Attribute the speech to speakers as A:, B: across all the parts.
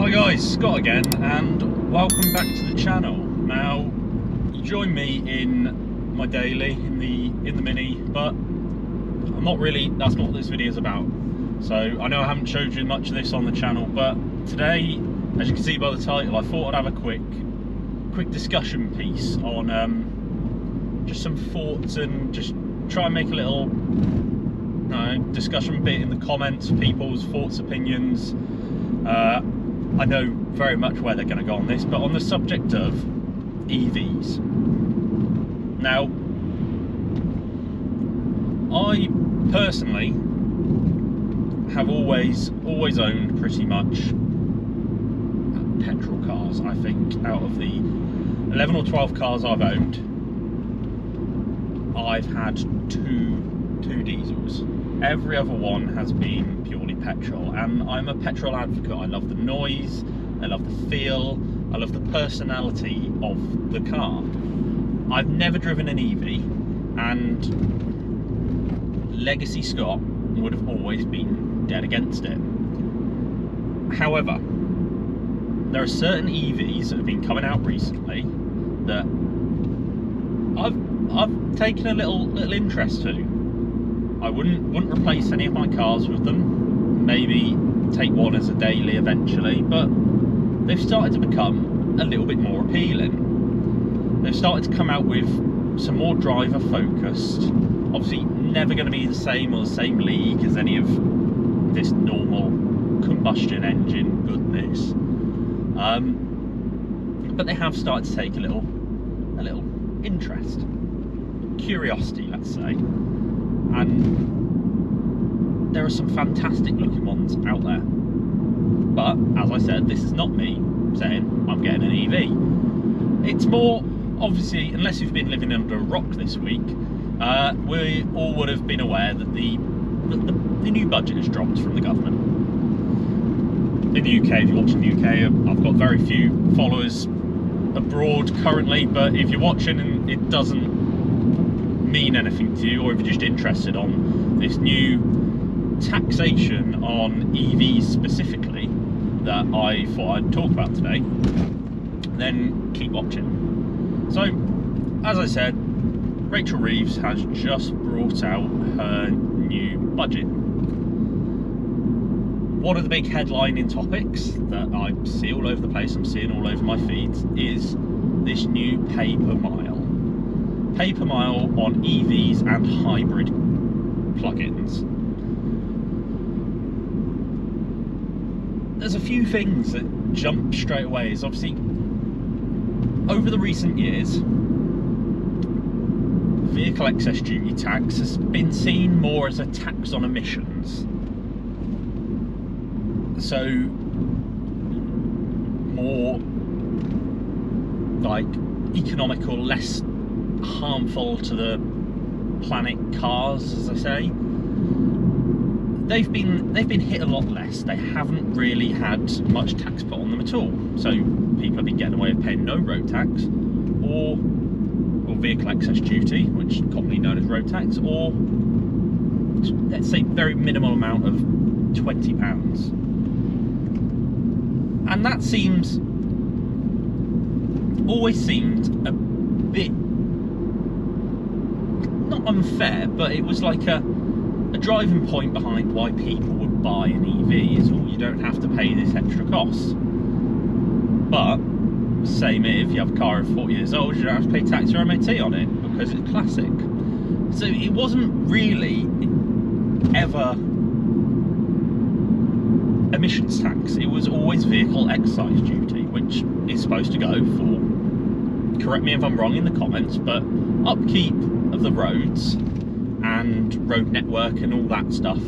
A: Hi guys, Scott again, and welcome back to the channel. Now, you join me in my daily, in the Mini, but I'm not really, that's not what this video is about. So, I know I haven't showed you much of this on the channel, but today, as you can see by the title, I thought I'd have a quick discussion piece on just some thoughts and just try and make a little discussion bit in the comments, people's thoughts, opinions. I know very much where they're going to go on this, but on the subject of EVs. Now, I personally have always owned pretty much petrol cars. I think out of the 11 or 12 cars I've owned, I've had two diesels. Every other one has been purely petrol, and I'm a petrol advocate. I love the noise, I love the feel, I love the personality of the car. I've never driven an EV, and Legacy Scott would have always been dead against it. However, there are certain EVs that have been coming out recently that I've taken a little interest to. I wouldn't replace any of my cars with them, maybe take one as a daily eventually, but they've started to become a little bit more appealing. They've started to come out with some more driver focused, obviously never going to be the same or the same league as any of this normal combustion engine goodness, but they have started to take a little interest, curiosity, let's say. And there are some fantastic looking ones out there. But, as I said, this is not me saying I'm getting an EV. It's more, obviously, unless you've been living under a rock this week, we all would have been aware that the new budget has dropped from the government. In the UK, if you're watching the UK, I've got very few followers abroad currently, but if you're watching and it doesn't mean anything to you, or if you're just interested on this new taxation on EVs specifically that I thought I'd talk about today, then keep watching. So, as I said, Rachel Reeves has just brought out her new budget. One of the big headlining topics that I see all over the place, I'm seeing all over my feeds, is this new pay per mile on EVs and hybrid plug-ins. There's a few things that jump straight away. Is obviously over the recent years, vehicle excess duty tax has been seen more as a tax on emissions. So more like economical, less harmful to the planet cars, as I say. They've been hit a lot less. They haven't really had much tax put on them at all. So people have been getting away with paying no road tax, or vehicle excess duty, which is commonly known as road tax, or let's say very minimal amount of £20. And that always seemed a bit, not unfair, but it was like a driving point behind why people would buy an EV, is all, you don't have to pay this extra cost. But same if you have a car of 40 years old, you don't have to pay tax or MOT on it because it's classic. So it wasn't really ever emissions tax. It was always vehicle excise duty, which is supposed to go for, correct me if I'm wrong in the comments, but upkeep of the roads and road network and all that stuff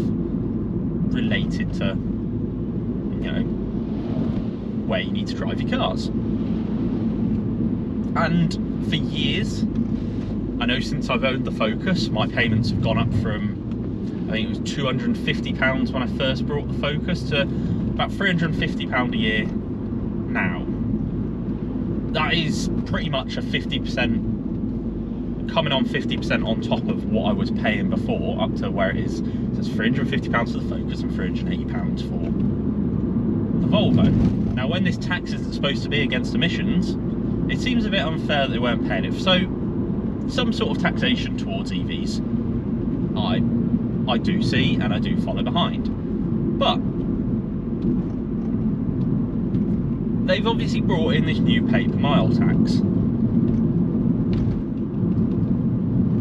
A: related to, you know, where you need to drive your cars. And for years, I know since I've owned the Focus, my payments have gone up from, I think it was £250 when I first brought the Focus, to about £350 a year now. That is pretty much a 50%, coming on 50% on top of what I was paying before, up to where it is. So it's £350 for the Focus and £380 for the Volvo. Now, when this tax isn't supposed to be against emissions, it seems a bit unfair that they weren't paying it. So, some sort of taxation towards EVs, I do see and I do follow behind. But they've obviously brought in this new pay per mile tax.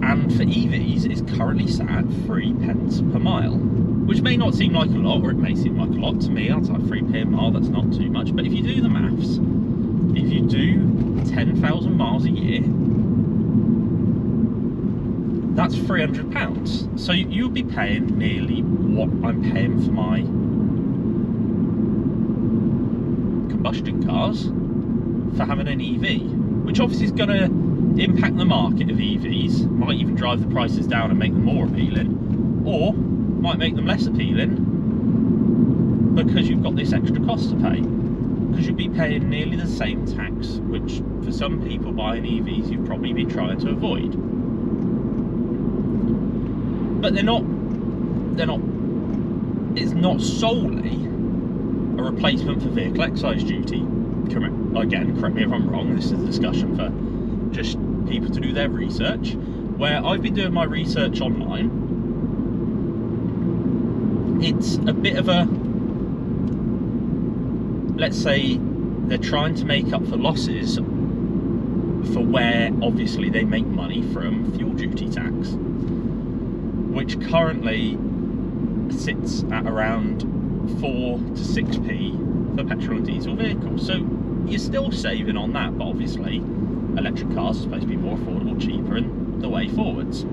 A: And for EVs, it's currently sat at 3p per mile, which may not seem like a lot, or it may seem like a lot to me. I'd say 3p a mile, that's not too much. But if you do the maths, if you do 10,000 miles a year, that's £300. So you'll be paying nearly what I'm paying for my combustion cars for having an EV, which obviously is going to impact the market of EVs, might even drive the prices down and make them more appealing, or might make them less appealing because you've got this extra cost to pay, because you'll be paying nearly the same tax, which for some people buying EVs you've probably been trying to avoid. But they're not, it's not solely a replacement for vehicle excise duty. Again, correct me if I'm wrong, this is a discussion for just people to do their research. Where I've been doing my research online, it's a bit of a, let's say they're trying to make up for losses for where obviously they make money from fuel duty tax, which currently sits at around 4 to 6p for petrol and diesel vehicles. So you're still saving on that, but obviously electric cars are supposed to be more affordable, cheaper, and the way forwards.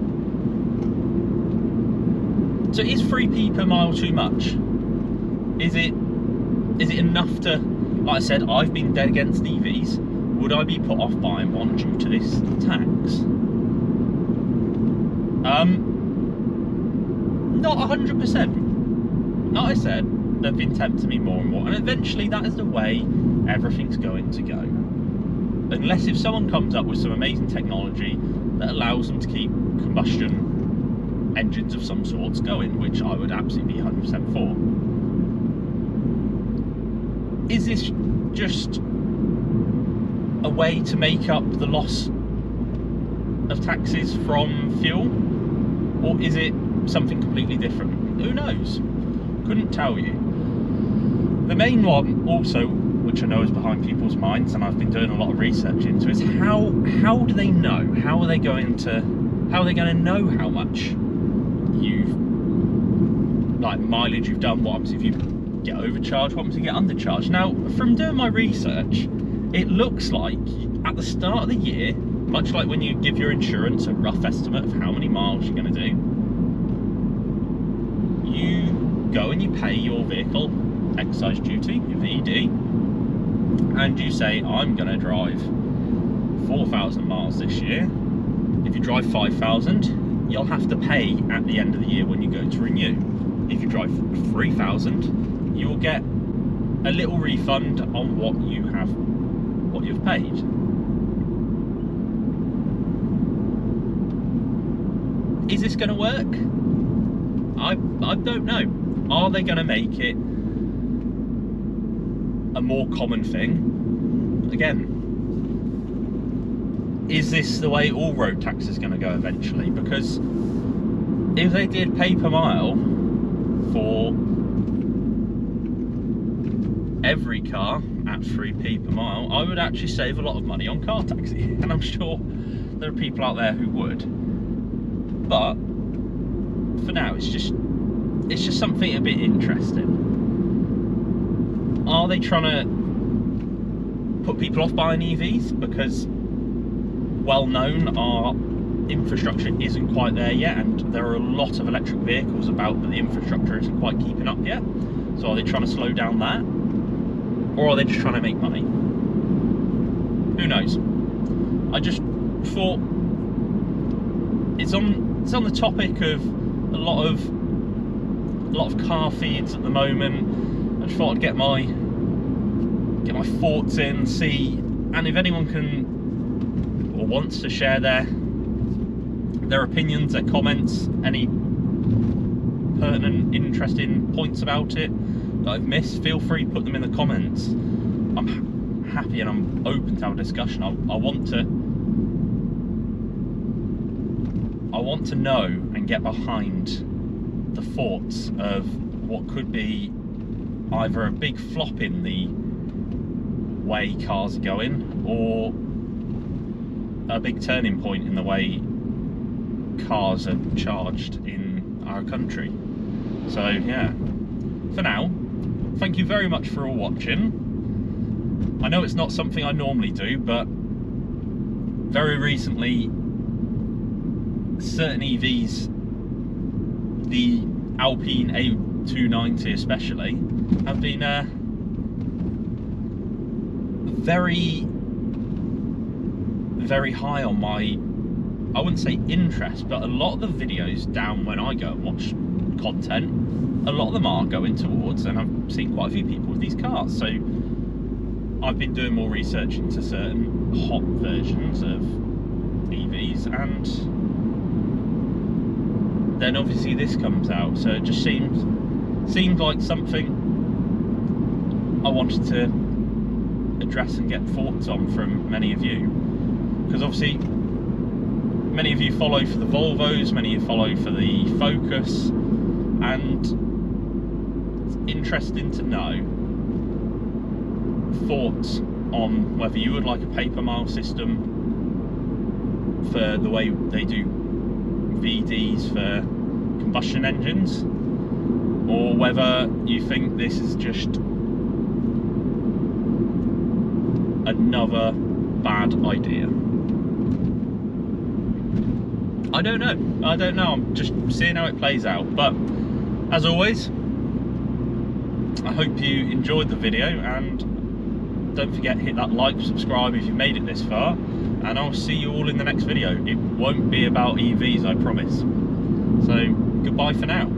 A: So is 3p per mile too much? Is it enough to, like I said, I've been dead against EVs. Would I be put off buying one due to this tax? Not 100%. Like I said, they've been tempting me more and more, and eventually that is the way everything's going to go. Unless if someone comes up with some amazing technology that allows them to keep combustion engines of some sorts going, which I would absolutely be 100% for. Is this just a way to make up the loss of taxes from fuel? Or is it something completely different? Who knows? Couldn't tell you. The main one also, which I know is behind people's minds, and I've been doing a lot of research into, is how do they know? How are they going to know how much mileage you've done? What happens if you get overcharged? What happens if you get undercharged? Now, from doing my research, it looks like at the start of the year, much like when you give your insurance a rough estimate of how many miles you're going to do, you go and you pay your vehicle excise duty, your VD, and you say, I'm going to drive 4,000 miles this year. If you drive 5,000, you'll have to pay at the end of the year when you go to renew. If you drive 3,000, you will get a little refund on what you've paid. Is this going to work? I don't know. Are they going to make it a more common thing? Again, is this the way all road tax is going to go eventually? Because if they did pay per mile for every car at 3p per mile, I would actually save a lot of money on car taxi, and I'm sure there are people out there who would. But for now, it's just something a bit interesting. Are they trying to put people off buying EVs because, well known, our infrastructure isn't quite there yet, and there are a lot of electric vehicles about, but the infrastructure isn't quite keeping up yet? So are they trying to slow down that, or are they just trying to make money? Who knows? I just thought it's on the topic of a lot of car feeds at the moment. I just thought I'd get my thoughts in, see, and if anyone can or wants to share their opinions, their comments, any pertinent, interesting points about it, that I've missed, feel free to put them in the comments. I'm happy and I'm open to have a discussion. I want to know and get behind the thoughts of what could be either a big flop in the way cars are going, or a big turning point in the way cars are charged in our country. So yeah, for now, thank you very much for all watching. I know it's not something I normally do, but very recently certain EVs, the Alpine A290 especially, have been very high on my, I wouldn't say interest, but a lot of the videos down when I go and watch content, a lot of them are going towards, and I've seen quite a few people with these cars. So I've been doing more research into certain hot versions of EVs, and then obviously this comes out, so it just seemed like something I wanted to address and get thoughts on from many of you, because obviously many of you follow for the Volvos, many of you follow for the Focus, and it's interesting to know thoughts on whether you would like a pay-per-mile system for the way they do VDs for combustion engines, or whether you think this is just another bad idea. I don't know. I'm just seeing how it plays out. But as always, I hope you enjoyed the video, and don't forget, hit that like, subscribe if you've made it this far, and I'll see you all in the next video. It won't be about EVs, I promise. So goodbye for now.